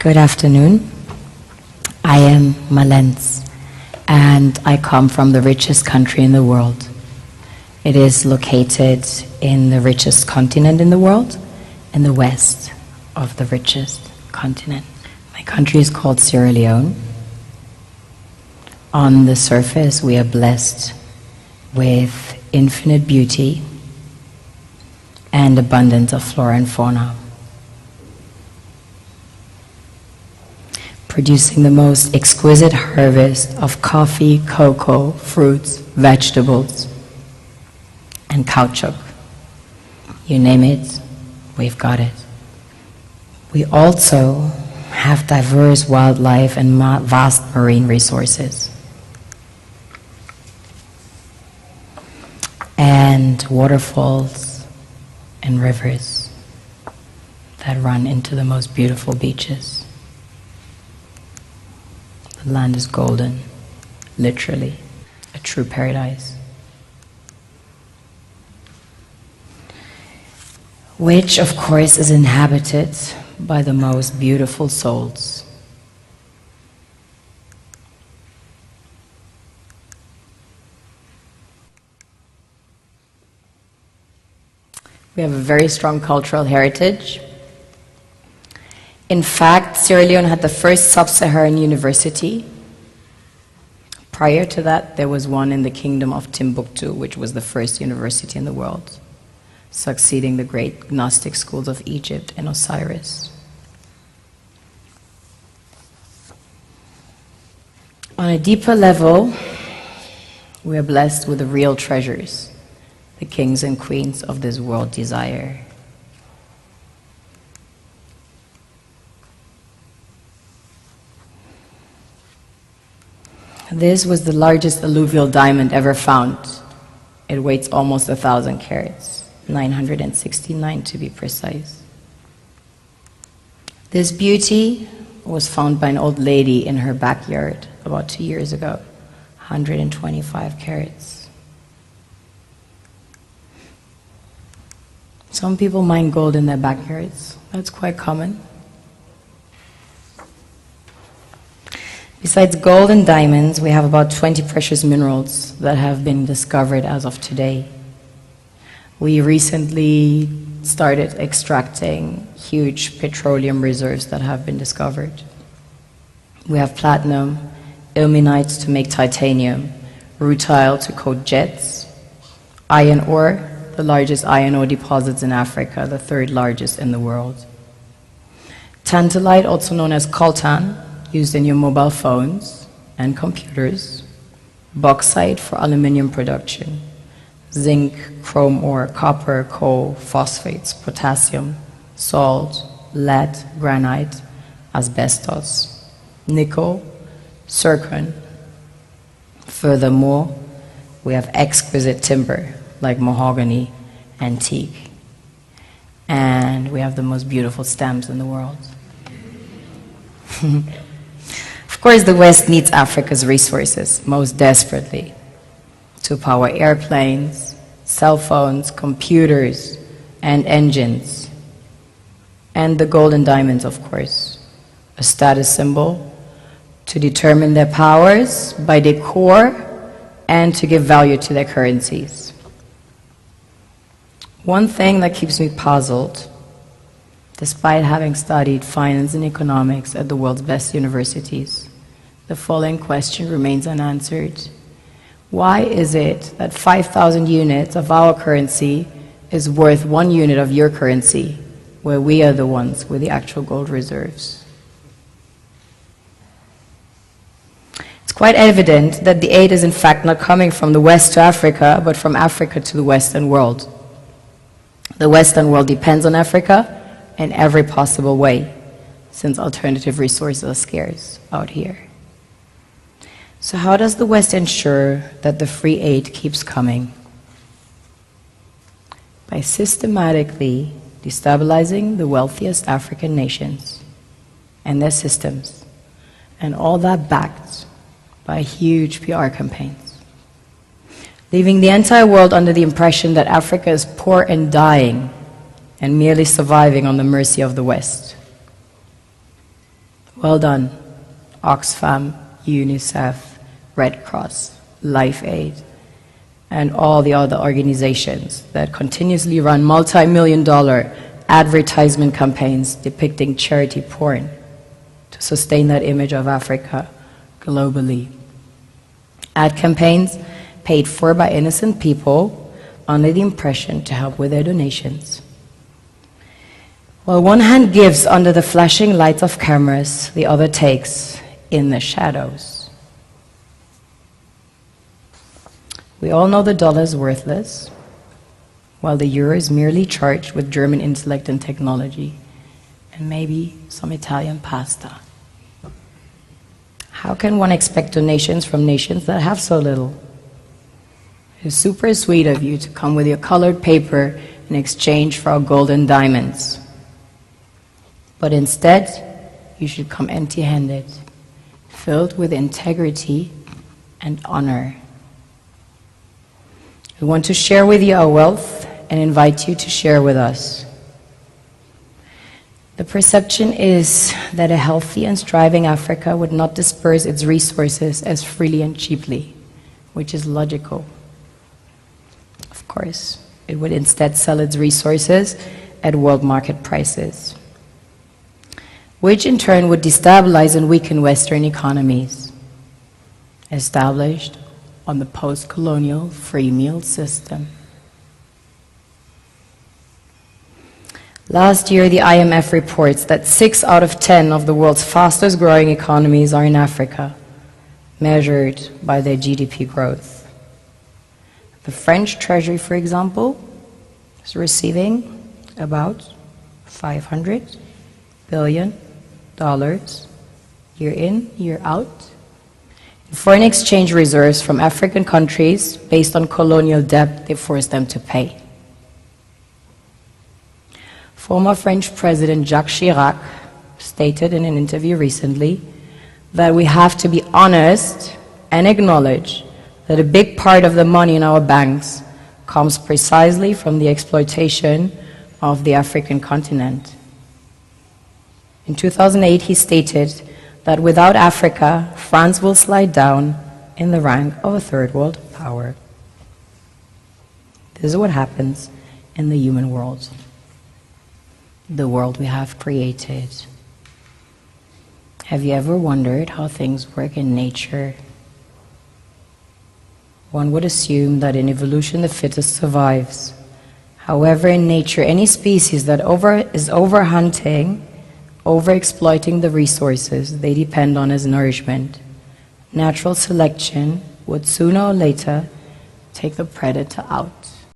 Good afternoon. I am Malens, and I come from the richest country in the world. It is located in the richest continent in the world, in the west of the richest continent. My country is called Serra Leoa. On the surface, we are blessed with infinite beauty and abundance of flora and fauna, producing the most exquisite harvest of coffee, cocoa, fruits, vegetables, and caoutchouc. You name it, we've got it. We also have diverse wildlife and vast marine resources, and waterfalls and rivers that run into the most beautiful beaches. The land is golden, literally, a true paradise, which of course is inhabited by the most beautiful souls. We have a very strong cultural heritage. In fact, Sierra Leone had the first sub-Saharan university. Prior to that, there was one in the kingdom of Timbuktu, which was the first university in the world, succeeding the great Gnostic schools of Egypt and Osiris. On a deeper level, we are blessed with the real treasures the kings and queens of this world desire. This was the largest alluvial diamond ever found. It weighs almost 1,000 carats, 969 to be precise. This beauty was found by an old lady in her backyard about 2 years ago, 125 carats. Some people mine gold in their backyards. That's quite common. Besides gold and diamonds, we have about 20 precious minerals that have been discovered as of today. We recently started extracting huge petroleum reserves that have been discovered. We have platinum, ilmenite to make titanium, rutile to coat jets, iron ore, the largest iron ore deposits in Africa, the third largest in the world. Tantalite, also known as coltan, used in your mobile phones and computers. Bauxite for aluminium production. Zinc, chrome ore, copper, coal, phosphates, potassium, salt, lead, granite, asbestos, nickel, zircon. Furthermore, we have exquisite timber like mahogany, antique, and we have the most beautiful stamps in the world. Of course, the West needs Africa's resources most desperately to power airplanes, cell phones, computers, and engines, and the gold and diamonds, of course, a status symbol to determine their powers by their core and to give value to their currencies. One thing that keeps me puzzled, despite having studied finance and economics at the world's best universities, the following question remains unanswered. Why is it that 5,000 units of our currency is worth 1 unit of your currency, where we are the ones with the actual gold reserves? It's quite evident that the aid is in fact not coming from the West to Africa, but from Africa to the Western world. The Western world depends on Africa in every possible way, since alternative resources are scarce out here. So how does the West ensure that the free aid keeps coming? By systematically destabilizing the wealthiest African nations and their systems, and all that backed by huge PR campaigns, leaving the entire world under the impression that Africa is poor and dying and merely surviving on the mercy of the West. Well done, Oxfam, UNICEF, Red Cross, Life Aid, and all the other organizations that continuously run multi-million-dollar advertisement campaigns depicting charity porn to sustain that image of Africa globally. Ad campaigns paid for by innocent people under the impression to help with their donations. While one hand gives under the flashing lights of cameras, the other takes in the shadows. We all know the dollar is worthless, while the euro is merely charged with German intellect and technology, and maybe some Italian pasta. How can one expect donations from nations that have so little? It's super sweet of you to come with your colored paper in exchange for our gold and diamonds. But instead, you should come empty-handed, filled with integrity and honor. We want to share with you our wealth and invite you to share with us. The perception is that a healthy and striving Africa would not disperse its resources as freely and cheaply, which is logical. Of course, it would instead sell its resources at world market prices, which in turn would destabilize and weaken Western economies, established on the post-colonial free meal system. Last year, the IMF reports that 6 out of 10 of the world's fastest growing economies are in Africa, measured by their GDP growth. The French Treasury, for example, is receiving about $500 billion year in, year out, in foreign exchange reserves from African countries based on colonial debt they forced them to pay. Former French President Jacques Chirac stated in an interview recently that we have to be honest and acknowledge that a big part of the money in our banks comes precisely from the exploitation of the African continent. In 2008, he stated that without Africa, France will slide down in the rank of a third world power. This is what happens in the human world, the world we have created. Have you ever wondered how things work in nature? One would assume that in evolution the fittest survives. However, in nature, any species that is overhunting, overexploiting the resources they depend on as nourishment, natural selection would sooner or later take the predator out.